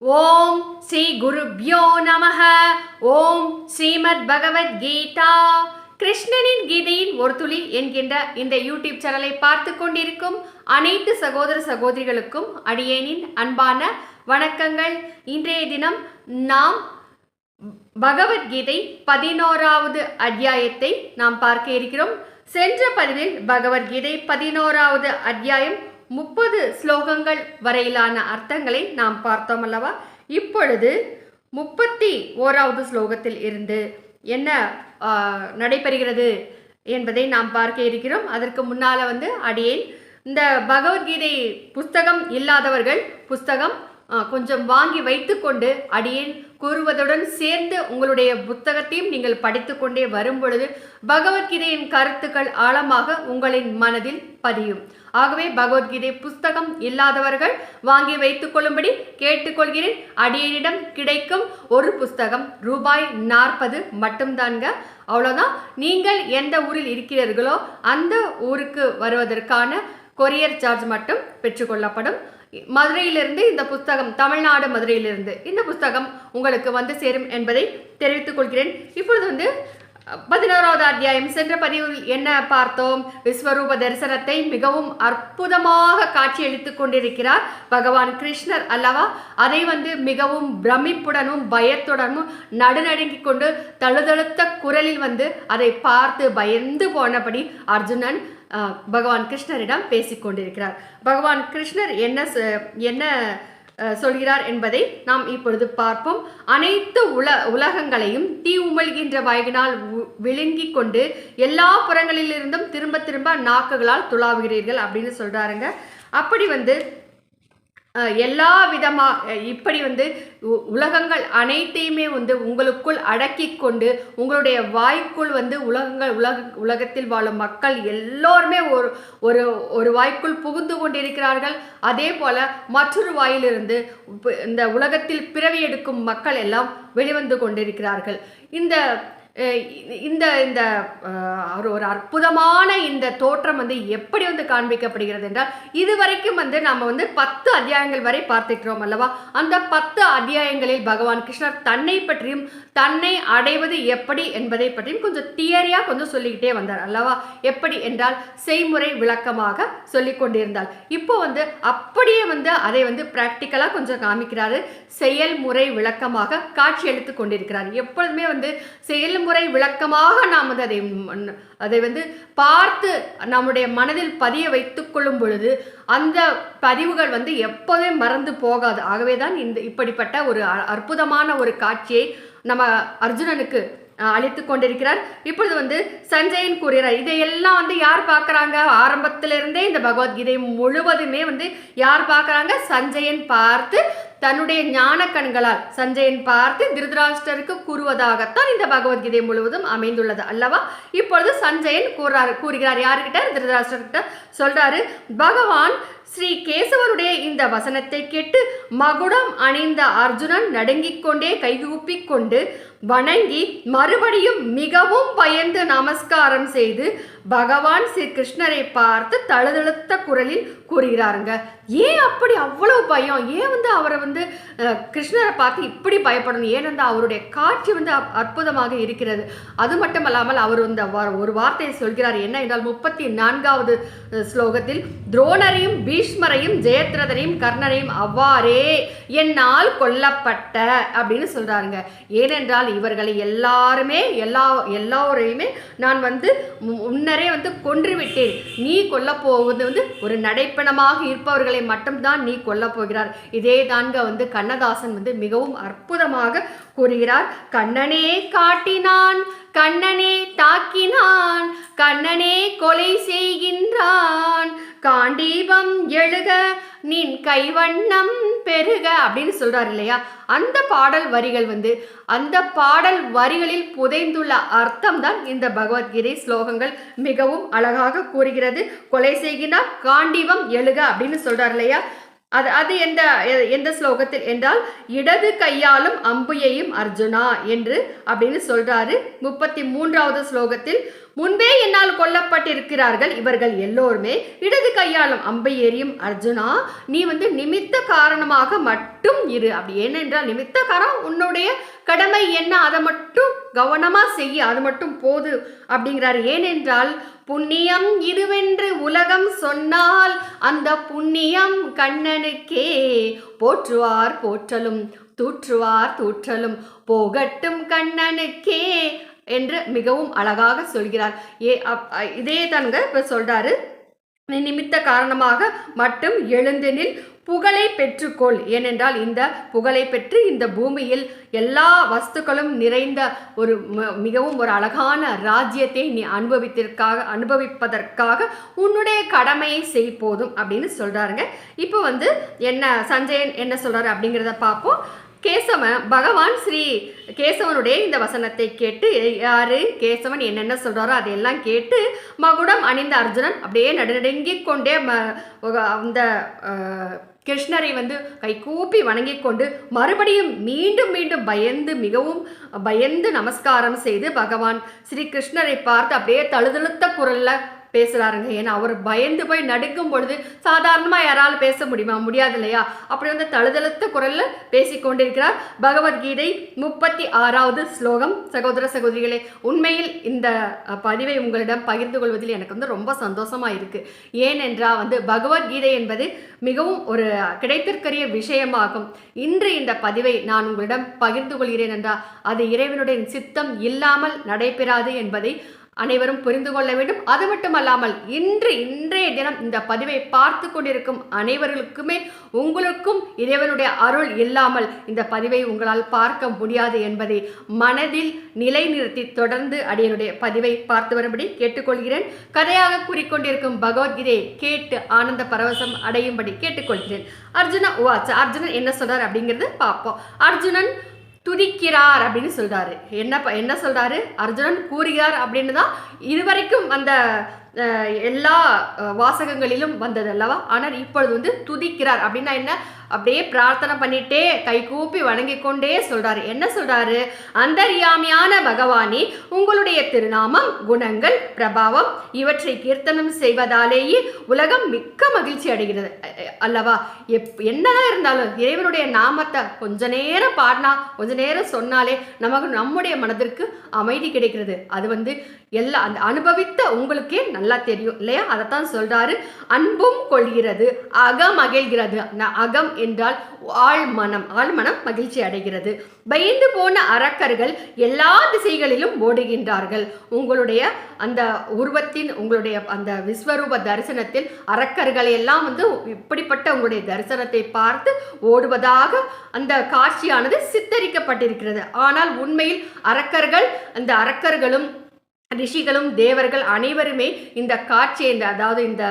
ஓம் ஸ்ரீ குருப்யோ நமஹ. ஓம் ஸ்ரீமத் பகவத் கீதா. கிருஷ்ணனின் கீதையின் ஒரு துளி என்கின்ற இந்த யூடியூப் சேனலை பார்த்து கொண்டிருக்கும் அனைத்து சகோதர சகோதரிகளுக்கும் அடியேனின் அன்பான வணக்கங்கள். இன்றைய தினம் நாம் பகவத்கீதை 11வது அத்தியாயத்தை நாம் பார்க்க இருக்கிறோம். சென்ற பதிவில் பகவத்கீதை 11வது அத்தியாயம் 30 ஸ்லோகங்கள் வரையிலான அர்த்தங்களை நாம் பார்த்தோம் அல்லவா? இப்பொழுது 31வது ஸ்லோகத்தில் இருந்து என்ன நடைபெறுகிறது என்பதை நாம் பார்க்க இருக்கிறோம். அதற்கு முன்னால் அடியேன் இந்த பகவத்கீதை புஸ்தகம் இல்லாதவர்கள் புஸ்தகம் கொஞ்சம் வாங்கி வைத்துக்கொண்டு அடியேன் கூறுவதுடன் சேர்ந்து உங்களுடைய புத்தகத்தையும் நீங்கள் படித்து கொண்டே வரும் பொழுது பகவத்கீதையின் கருத்துக்கள் ஆழமாக உங்களின் மனதில் பதியும். ஆகவே பகவத்கீதை புஸ்தகம் இல்லாதவர்கள் வாங்கி வைத்துக் கொள்ளும்படி கேட்டுக்கொள்கிறேன். அடியேனிடம் கிடைக்கும் ஒரு புஸ்தகம் ரூபாய் 40 மட்டும்தாங்க. அவ்வளோதான். நீங்கள் எந்த ஊரில் இருக்கிறீர்களோ அந்த ஊருக்கு வருவதற்கான கொரியர் சார்ஜ் மட்டும் பெற்றுக்கொள்ளப்படும். மதுரையிலிருந்து இந்த புஸ்தகம், தமிழ்நாடு மதுரையிலிருந்து இந்த புஸ்தகம் உங்களுக்கு வந்து சேரும் என்பதை தெரிவித்துக் கொள்கிறேன். இப்பொழுது 11வது அத்தியாயம் சென்ற பதிவில் என்ன பார்த்தோம்? விஸ்வரூப தரிசனத்தை மிகவும் அற்புதமாக காட்சியளித்துக் கொண்டிருக்கிறார் பகவான் கிருஷ்ணர் அல்லவா? அதை மிகவும் பிரமிப்புடனும் பயத்துடனும் நடுநடுங்கிக் கொண்டு தழுதழுத்த குரலில் அதை பார்த்து பயந்து போனபடி அர்ஜுனன் பகவான் கிருஷ்ணரிடம் பேசிக்கொண்டிருக்கிறார். பகவான் கிருஷ்ணர் என்ன சொல்கிறார் என்பதை நாம் இப்பொழுது பார்ப்போம். அனைத்து உலகங்களையும் தீ உமிழ்கின்ற வாயினால் விழுங்கி கொண்டு எல்லா புறங்களிலிருந்தும் திரும்ப திரும்ப நாக்குகளால் துளாவுகிறீர்கள் அப்படின்னு சொல்றாருங்க. அப்படி எல்லா விதமாக இப்படி உலகங்கள் அனைத்தையுமே உங்களுக்குள் அடக்கி கொண்டு உங்களுடைய வாய்க்குள் உலகத்தில் வாழும் மக்கள் எல்லோருமே ஒரு வாய்க்குள் புகுந்து கொண்டிருக்கிறார்கள். அதே போல மற்றொரு வாயிலிருந்து இந்த உலகத்தில் பிறவி எடுக்கும் மக்கள் எல்லாம் வெளிவந்து கொண்டிருக்கிறார்கள். இந்த ஒரு அற்புதமான இந்த தோற்றம் எப்படி காண்பிக்கப்படுகிறது என்றால், இதுவரைக்கும் நாம் 10 அத்தியாயங்கள் வரை பார்த்துக்கிறோம் அல்லவா? அந்த 10 அத்தியாயங்களில் பகவான் கிருஷ்ணர் தன்னை பற்றியும் தன்னை அடைவது எப்படி என்பதை பற்றியும் கொஞ்சம் தியரியா கொஞ்சம் சொல்லிக்கிட்டே வந்தார் அல்லவா? எப்படி என்றால் செய்முறை விளக்கமாக சொல்லிக் கொண்டிருந்தார். இப்போ அப்படியே அதை பிராக்டிக்கலா கொஞ்சம் காமிக்கிறாரு. செயல்முறை விளக்கமாக காட்சி அளித்துக் கொண்டிருக்கிறார். எப்பொழுதுமே செயல்முறை விளக்கமாக நாம் அதை பார்த்து நம்முடைய மனதில் பதிய வைத்துக் கொள்ளும் பொழுது அந்த பதிவுகள் எப்போதுமே மறந்து போகாது. ஆகவேதான் இப்படிப்பட்ட ஒரு அற்புதமான ஒரு காட்சியை நம்ம அர்ஜுனனுக்கு அளித்துக் கொண்டிருக்கிறார். இப்பொழுது சஞ்சயன் கூறுகிறார். இதையெல்லாம் யார் பார்க்கறாங்க? ஆரம்பத்திலிருந்தே இந்த பகவத்கீதை முழுவதுமே யார் பார்க்கறாங்க? சஞ்சயன் பார்த்து தன்னுடைய ஞான கண்களால் சஞ்சயன் பார்த்து திருதராஷ்டிரருக்கு கூறுவதாகத்தான் இந்த பகவத்கீதை முழுவதும் அமைந்துள்ளது அல்லவா? இப்பொழுது சஞ்சயன் கூறுகிறார். யாருக்கிட்ட? திருதராஷ்டிரர்கிட்ட சொல்றாரு. பகவான் ஸ்ரீ கேசவருடைய இந்த வசனத்தை கேட்டு மகுடம் அணிந்த அர்ஜுனன் நடுங்கிக் கொண்டே கைகூப்பிக் கொண்டு வணங்கி மறுபடியும் மிகவும் பயந்து நமஸ்காரம் செய்து பகவான் ஸ்ரீ கிருஷ்ணரை பார்த்து தழுதழுத்த குரலில் கூறுகிறாருங்க. ஏன் அப்படி அவ்வளவு பயம்? ஏன் அவரை கிருஷ்ணரை பார்த்து இப்படி பயப்படணும்? ஏனென்றால் அவருடைய காட்சி அற்புதமாக இருக்கிறது. அது மட்டுமல்லாமல் அவர் ஒரு வார்த்தையை சொல்கிறார். என்ன என்றால் 34வது ஸ்லோகத்தில் துரோணரையும் பீஷ்மரையும் ஜெயத்ரதரையும் கர்ணரையும் அவ்வாறே என்னால் கொல்லப்பட்ட அப்படின்னு சொல்றாருங்க. ஏனென்றால் இவர்களை எல்லாரையுமே நான் முன்னரே கொன்றுவிட்டேன். நீ கொல்ல போவது ஒரு நடைப்பணமாக இருப்பவர்களை மட்டும்தான் நீ கொல்ல போகிறார். இதே தாங்க கண்ணதாசன் மிகவும் அற்புதமாக கூறுகிறார். கண்ணனே காட்டினான், கண்ணனே தாக்கினான், கண்ணனே கொலை செய்கின்றான், காண்டீபம் எழுக நின் கைவண்ணம் பெருக அப்படின்னு சொல்றாரு இல்லையா? அந்த பாடல் வரிகள் அந்த பாடல் வரிகளில் புதைந்துள்ள அர்த்தம் தான் இந்த பகவத்கீதை ஸ்லோகங்கள் மிகவும் அழகாக கூறுகிறது. கொலை செய்கின்றான், காண்டீபம் எழுக அப்படின்னு சொல்றாரு இல்லையா? அது எந்த ஸ்லோகத்தில் என்றால், இடது கையாலும் அம்புயையும் அர்ஜுனா என்று அப்படின்னு சொல்றாரு. 33வது ஸ்லோகத்தில் முன்பே என்னால் கொல்லப்பட்டிருக்கிறார்கள் இவர்கள் எல்லோருமே. இடது கையாலும் அம்பை எறியும் அர்ஜுனா, நீ நிமித்த காரணமாக மட்டும் இரு. அப்படி ஏனென்றால் நிமித்த காரணம் உன்னுடைய கடமை என்ன, அதை மட்டும் கவனமா செய்ய, அது மட்டும் போது அப்படிங்கிறார். ஏனென்றால் புண்ணியம் இதுவென்று உலகம் சொன்னால் அந்த புண்ணியம் கண்ணனுக்கே. போற்றுவார் போற்றலும் தூற்றுவார் தூற்றலும் போகட்டும் கண்ணனுக்கே என்று மிகவும் அழகாக சொல்கிறார். இதே தானுங்க இப்ப சொல்றாரு, நிமித்த காரணமாக மட்டும் எழுந்தெனில் புகழை பெற்றுக்கொள். ஏனென்றால் இந்த புகழை பெற்று இந்த பூமியில் எல்லா வஸ்துக்களும் நிறைந்த ஒரு மிகவும் ஒரு அழகான ராஜ்யத்தை நீ அனுபவிப்பதற்காக உன்னுடைய கடமையை செய் போதும் அப்படின்னு சொல்றாருங்க. இப்போ என்ன சஞ்சயன் என்ன சொல்றாரு அப்படிங்கிறத பார்ப்போம். பகவான் ஸ்ரீ கேசவனுடைய இந்த வசனத்தை கேட்டு, யாரு கேசவன் என்னென்ன சொல்றாரோ அதையெல்லாம் கேட்டு மகுடம் அணிந்த அர்ஜுனன் அப்படியே நடுநடுங்கிக் கொண்டே அந்த கிருஷ்ணரை கைகூப்பி வணங்கி கொண்டு மறுபடியும் மீண்டும் மீண்டும் மிகவும் பயந்து நமஸ்காரம் செய்து பகவான் ஸ்ரீ கிருஷ்ணரை பார்த்து அப்படியே தழுதழுத்த குரல்ல பேசுறாருங்க. ஏன்னா அவர் பயந்து போய் நடுக்கும் பொழுது சாதாரணமா யாராலும் பேச முடியுமா? முடியாது இல்லையா? அப்படி தழுதழுத்த குரல்ல பேசிக்கொண்டிருக்கிறார். பகவத்கீதை 36வது ஸ்லோகம். சகோதர சகோதரிகளே, உண்மையில் இந்த பதிவை உங்களிடம் பகிர்ந்து கொள்வதில் எனக்கு ரொம்ப சந்தோஷமா இருக்கு. ஏனென்றால் பகவத்கீதை என்பது மிகவும் ஒரு கிடைத்திற்கரிய விஷயமாகும். இன்று இந்த பதிவை நான் உங்களிடம் பகிர்ந்து கொள்கிறேன் என்றால் அது இறைவனுடைய சித்தம் இல்லாமல் நடைபெறாது என்பதை அனைவரும் புரிந்து கொள்ள வேண்டும். அது மட்டுமல்லாமல் இன்றைய தினம் இந்த பதிவை பார்த்து கொண்டிருக்கும் அனைவர்களுக்குமே உங்களுக்கும் இறைவனுடைய அருள் இல்லாமல் இந்த பதிவை உங்களால் பார்க்க முடியாது என்பதை மனதில் நிலைநிறுத்தி தொடர்ந்து அடியனுடைய பதிவை பார்த்து வரும்படி கேட்டுக்கொள்கிறேன். கதையாக கூறிக்கொண்டிருக்கும் பகவத்கீதையை கேட்டு ஆனந்த பரவசம் அடையும்படி கேட்டுக்கொள்கிறேன். அர்ஜுனன் என்ன சொல்றார் அப்படிங்கிறது பார்ப்போம். அர்ஜுனன் துதிக்கிறார் அப்படின்னு சொல்றாரு. என்ன சொல்றாரு? அர்ஜுனன் கூறுகிறார் அப்படின்னு தான் இதுவரைக்கும் அந்த எல்லா வாசகங்களிலும் வந்தது அல்லவா? ஆனால் இப்பொழுது துதிக்கிறார் அப்படின்னா என்ன? அப்படியே பிரார்த்தனை பண்ணிட்டே கைகூப்பி வணங்கி கொண்டே சொல்றாரு. என்ன சொல்றாரு? அந்தர்யாமியான பகவானே, உங்களுடைய திருநாமம், குணங்கள், பிரபாவம் இவற்றை கீர்த்தனம் செய்வதாலேயே உலகம் மிக்க மகிழ்ச்சி அடைகிறது அல்லவா? என்னதான் இருந்தாலும் இறைவனுடைய நாமத்தை கொஞ்ச நேரம் பாடினா, கொஞ்ச நேரம் சொன்னாலே நம்முடைய மனதிற்கு அமைதி கிடைக்கிறது. அது எல்லா அந்த அனுபவித்த உங்களுக்கே நல்லா தெரியும் இல்லையா? அதைத்தான் சொல்றாரு. அன்பும் கொள்கிறது, அகம் மகிழ்கிறது. அகம் என்றால் ஆழ்மனம் மகிழ்ச்சி அடைகிறது. பயந்து போன அரக்கர்கள் எல்லா திசைகளிலும் ஓடுகின்றார்கள். உங்களுடைய அந்த உருவத்தின், உங்களுடைய அந்த விஸ்வரூப தரிசனத்தில் அரக்கர்கள் எல்லாம் இப்படிப்பட்ட உங்களுடைய தரிசனத்தை பார்த்து ஓடுவதாக அந்த காட்சியானது சித்தரிக்கப்பட்டிருக்கிறது. ஆனால் உண்மையில் அந்த அரக்கர்களும் ரிஷிகளும் தேவர்கள் அனைவருமே இந்த காட்சியை, அதாவது இந்த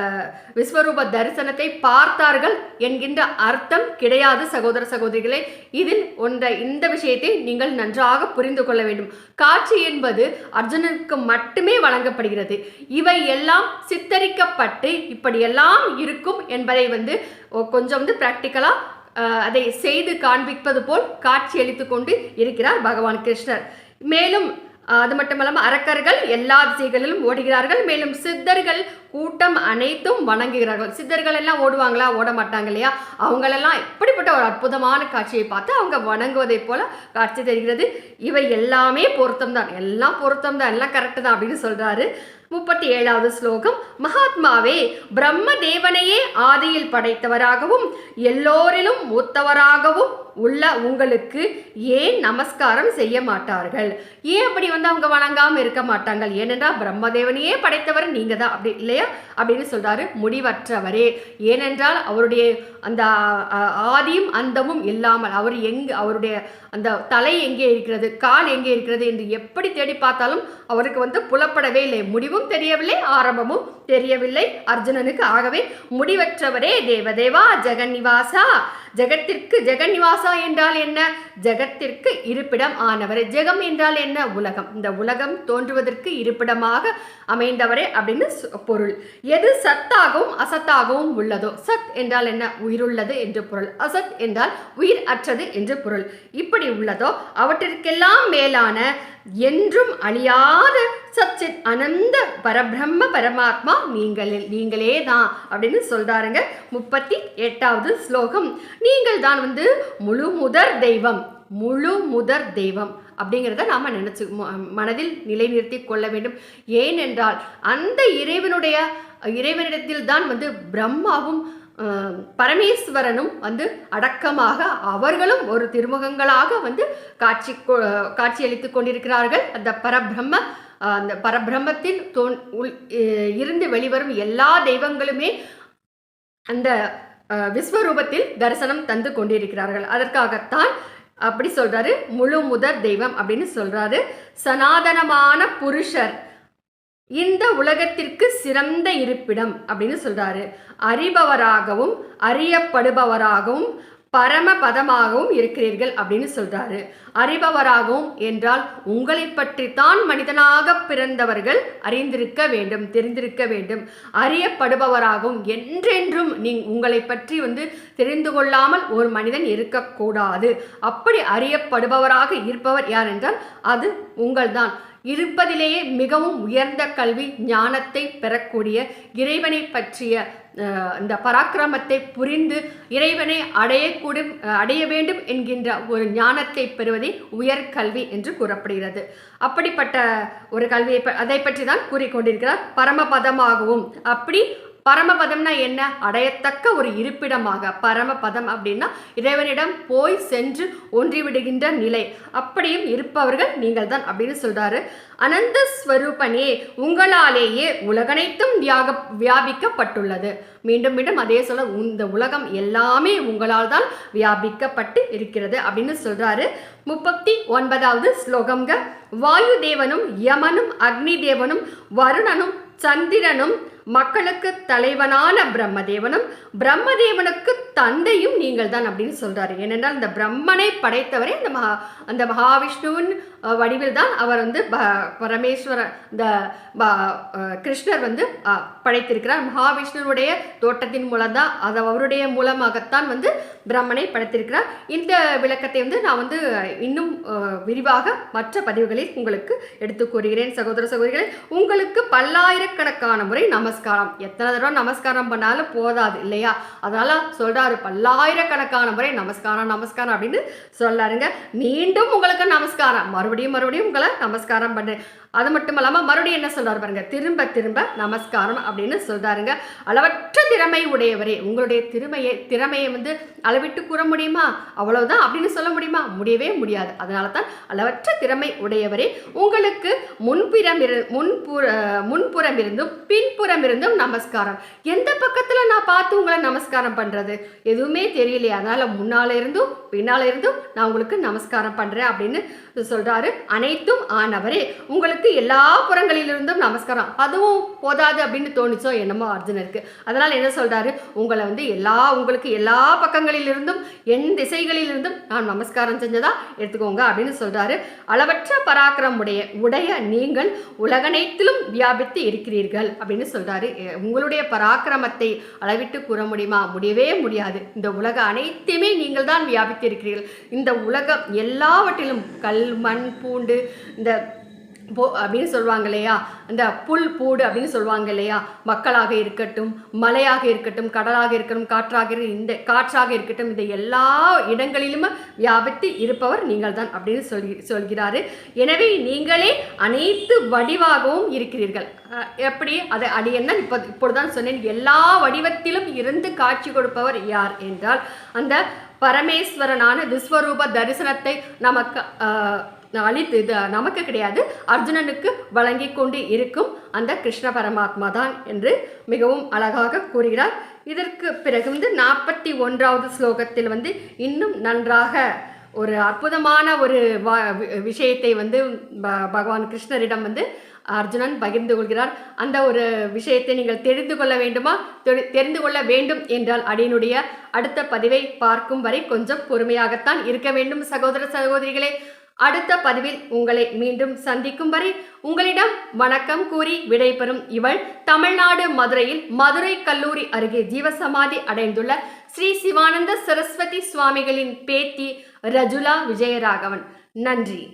விஸ்வரூப தரிசனத்தை பார்த்தார்கள் என்கின்ற அர்த்தம் கிடையாது. சகோதர சகோதரிகளே, இதில் இந்த விஷயத்தை நீங்கள் நன்றாக புரிந்து கொள்ள வேண்டும். காட்சி என்பது அர்ஜுனனுக்கு மட்டுமே வழங்கப்படுகிறது. இவை எல்லாம் சித்தரிக்கப்பட்டு இப்படியெல்லாம் இருக்கும் என்பதை கொஞ்சம் பிராக்டிக்கலா அதை செய்து காண்பிப்பது போல் காட்சி அளித்து கொண்டு இருக்கிறார் பகவான் கிருஷ்ணர். மேலும் அது மட்டுமல்லாமல் அரக்கர்கள் எல்லா திசைகளிலும் ஓடுகிறார்கள். மேலும் சித்தர்கள் கூட்டம் அனைத்தும் வணங்குகிறார்கள். சித்தர்கள் எல்லாம் ஓடுவாங்களா? ஓட மாட்டாங்க இல்லையா? அவங்களெல்லாம் இப்படிப்பட்ட ஒரு அற்புதமான காட்சியை பார்த்து அவங்க வணங்குவதை போல காட்சி தருகிறது. இவை எல்லாமே பொருத்தம்தான், எல்லாம் கரெக்டு தான் அப்படின்னு சொல்றாரு. 37வது ஸ்லோகம். மகாத்மாவே, பிரம்ம தேவனையே ஆதியில் படைத்தவராகவும் எல்லோரிலும் மூத்தவராகவும் உள்ள உங்களுக்கு ஏன் நமஸ்காரம் செய்ய மாட்டார்கள்? ஏன் அப்படி அவங்க வணங்காம இருக்க மாட்டாங்க? ஏனென்றால் பிரம்மதேவனையே படைத்தவர் நீங்க தான், அப்படி இல்லையா அப்படின்னு சொல்றாரு. முடிவற்றவரே, ஏனென்றால் அவருடைய அந்த ஆதியும் அந்தமும் இல்லாமல் அவருடைய அந்த தலை எங்கே இருக்கிறது, கால் எங்கே இருக்கிறது என்று எப்படி தேடி பார்த்தாலும் அவருக்கு புலப்படவே இல்லை. முடிவும் தெரியவில்லை, ஆரம்பமும் தெரியவில்லை அர்ஜுனனுக்கு. ஆகவே முடிவற்றவரே தேவதேவா ஜெகன்னிவாசா, ஜெகன்னிவாசா என்றால் என்ன? ஜெகத்திற்கு இருப்பிடம் ஆனவரே. ஜெகம் என்றால் என்ன? உலகம். இந்த உலகம் தோன்றுவதற்கு இருப்பிடமாக அமைந்தவரே அப்படின்னு பொருள். எது சத்தாகவும் அசத்தாகவும் உள்ளதோ, சத் என்றால் என்ன? உயிருள்ளது என்று பொருள். அசத் என்றால் உயிர் அற்றது என்று பொருள். இப்படி உள்ளதோ அவற்றிற்கெல்லாம் மேலான என்றும் அழியாத சச்சித் அனந்த பரபிரம்ம பரமாத்மா நீங்களே தான் அப்படின்னு சொல்றாருங்க. 38வது ஸ்லோகம். நீங்கள் தான் முழு முதற் தெய்வம் அப்படிங்கிறத நாம் மனதில் நிலைநிறுத்தி கொள்ள வேண்டும். ஏனென்றால் அந்த இறைவனிடத்தில் தான் பிரம்மாவும் பரமேஸ்வரனும் அடக்கமாக அவர்களும் ஒரு திருமுகங்களாக காட்சியளித்து கொண்டிருக்கிறார்கள். அந்த பரபிரம்மத்தில் இருந்து வெளிவரும் எல்லா தெய்வங்களுமே அந்த விஸ்வரூபத்தில் தரிசனம் தந்து கொண்டிருக்கிறார்கள். அதற்காகத்தான் அப்படி சொல்றாரு, முழு முதற் தெய்வம் அப்படின்னு சொல்றாரு. சனாதனமான புருஷர், இந்த உலகத்திற்கு சிறந்த இருப்பிடம் அப்படின்னு சொல்றாரு. அறிபவராகவும் அறியப்படுபவராகவும் பரமபதமாகவும் இருக்கிறீர்கள் அப்படின்னு சொல்றாரு. அறிபவராகவும் என்றால் உங்களை பற்றித்தான் மனிதனாக பிறந்தவர்கள் அறிந்திருக்க வேண்டும், தெரிந்திருக்க வேண்டும். அறியப்படுபவராகவும் என்றென்றும் உங்களை பற்றி தெரிந்து கொள்ளாமல் ஒரு மனிதன் இருக்கக்கூடாது. அப்படி அறியப்படுபவராக இருப்பவர் யார் என்றால் அது உங்கள்தான். இருப்பதிலேயே மிகவும் உயர்ந்த கல்வி ஞானத்தை பெறக்கூடிய, இறைவனை பற்றிய இந்த பராக்கிரமத்தை புரிந்து இறைவனை அடைய வேண்டும் என்கின்ற ஒரு ஞானத்தை பெறுவதே உயர்கல்வி என்று கூறப்படுகிறது. அப்படிப்பட்ட ஒரு கல்வியை அதை பற்றி தான் கூறிக்கொண்டிருக்கிறார். பரமபதமாகவும், அப்படி பரமபதம்னா என்ன? அடையத்தக்க ஒரு இருப்பிடமாக. பரமபதம் அப்படின்னா இறைவனிடம் போய் சென்று ஒன்றிவிடுகின்ற நிலை. அப்படியும் இருப்பவர்கள் நீங்கள் தான் அப்படின்னு சொல்றாரு. அனந்த ஸ்வரூபனே, உங்களாலேயே உலகனைத்தும் வியாபிக்கப்பட்டுள்ளது. மீண்டும் மீண்டும் அதே சொல்ல, இந்த உலகம் எல்லாமே உங்களால் தான் வியாபிக்கப்பட்டு இருக்கிறது அப்படின்னு சொல்றாரு. 39வது ஸ்லோகம்ங்க. வாயு தேவனும் யமனும் அக்னி தேவனும் வருணனும் சந்திரனும் மக்களுக்கு தலைவனான பிரம்மதேவனுக்கு தந்தையும் நீங்கள் தான் அப்படின்னு சொல்றாரு. ஏனென்றால் இந்த பிரம்மனை படைத்தவரே அந்த மகாவிஷ்ணுவின் வடிவில் தான் அவர் பரமேஸ்வரன் இந்த கிருஷ்ணர் படைத்திருக்கிறார். மகாவிஷ்ணுனுடைய தோட்டத்தின் மூலம் தான், அது அவருடைய மூலமாகத்தான் பிரம்மனை படைத்திருக்கிறார். இந்த விளக்கத்தை நான் இன்னும் விரிவாக மற்ற பதிவுகளில் உங்களுக்கு எடுத்து கூறுகிறேன். சகோதர சகோதரிகளே, உங்களுக்கு பல்லாயிரக்கணக்கான முறை நமஸ்காரம். எத்தனை தடவை நமஸ்காரம் பண்ணாலும் போதாது இல்லையா? அதனால சொல்றாரு, பல்லாயிரக்கணக்கான முறை நமஸ்காரம் அப்படின்னு சொல்லாருங்க. மீண்டும் உங்களுக்கு நமஸ்காரம், மறுபடியும் உங்களை நமஸ்காரம் பண்ணு. அது மட்டும் இல்லாமல் மறுபடியும் என்ன சொல்றாரு பாருங்க, திரும்ப திரும்ப நமஸ்காரம் அப்படின்னு சொல்றாருங்க. அளவற்ற திறமை உடையவரே, உங்களுடைய திறமையை அளவிட்டு கூற முடியுமா? அவ்வளவுதான் அப்படின்னு சொல்ல முடியுமா? முடியவே முடியாது. அதனால தான் அளவற்ற திறமை உடையவரே, உங்களுக்கு முன்புறம் இருந்தும் பின்புறம் இருந்தும் நமஸ்காரம். எந்த பக்கத்துல நான் பார்த்து உங்களை நமஸ்காரம் பண்றது? எதுவுமே தெரியலையே. அதனால முன்னால இருந்தும் பின்னால இருந்தும் நான் உங்களுக்கு நமஸ்காரம் பண்றேன் அப்படின்னு சொல்றாரு. அனைத்தும் ஆனவரே, உங்களுக்கு எல்லா புறங்களிலிருந்தும் நமஸ்காரம். அதுவும் போதாது அப்படின்னு தோணுச்சோ என்னமோ அர்ஜுனருக்கு. அதனால என்ன சொல்றாரு, உங்களை உங்களுக்கு எல்லா பக்கங்களிலிருந்தும் என் திசைகளிலிருந்தும் நான் நமஸ்காரம் செஞ்சதா எடுத்துக்கோங்க அப்படின்னு சொல்றாரு. அளவற்ற பராக்கிரம் உடைய நீங்கள் உலகனைத்திலும் வியாபித்து இருக்கிறீர்கள் அப்படின்னு சொல்றாரு. உங்களுடைய பராக்கிரமத்தை அளவிட்டு கூற முடியுமா? முடியவே முடியாது. இந்த உலக அனைத்தையுமே நீங்கள் தான் வியாபித்து இருக்கிறீர்கள். இந்த உலகம் எல்லாவற்றிலும் கல் மண் பூண்டு இந்த அப்படின்னு சொல்லுவாங்க இல்லையா, இந்த புல் பூடு அப்படின்னு சொல்லுவாங்க இல்லையா, மக்களாக இருக்கட்டும், மலையாக இருக்கட்டும், கடலாக இருக்கட்டும், காற்றாக இருக்கட்டும், இந்த எல்லா இடங்களிலும் வியாபித்து இருப்பவர் நீங்கள் தான் அப்படின்னு சொல்கிறாரு. எனவே நீங்களே அனைத்து வடிவாகவும் இருக்கிறீர்கள். எப்படி அது என்ன இப்பொழுதுதான் சொன்னேன். எல்லா வடிவத்திலும் இருந்து காட்சி கொடுப்பவர் யார் என்றால் அந்த பரமேஸ்வரனான விஸ்வரூப தரிசனத்தை நமக்கு கிடையாது, அர்ஜுனனுக்கு வழங்கி கொண்டு இருக்கும் அந்த கிருஷ்ண பரமாத்மா தான் என்று மிகவும் அழகாக கூறுகிறார். இதற்கு பிறகு 41வது ஸ்லோகத்தில் இன்னும் நன்றாக ஒரு அற்புதமான ஒரு விஷயத்தை பகவான் கிருஷ்ணரிடம் அர்ஜுனன் பகிர்ந்து கொள்கிறார். அந்த ஒரு விஷயத்தை நீங்கள் தெரிந்து கொள்ள வேண்டுமா? தெரிந்து கொள்ள வேண்டும் என்றால் அடியனுடைய அடுத்த பதிவை பார்க்கும் வரை கொஞ்சம் பொறுமையாகத்தான் இருக்க வேண்டும் சகோதர சகோதரிகளே. அடுத்த பதிவில் உங்களை மீண்டும் சந்திக்கும் வரை உங்களிடம் வணக்கம் கூறி விடைபெறும் இவள் தமிழ்நாடு மதுரையில் மதுரை கல்லூரி அருகே ஜீவசமாதி அடைந்துள்ள ஸ்ரீ சிவானந்த சரஸ்வதி சுவாமிகளின் பேத்தி ரஜுலா விஜயராகவன். நன்றி.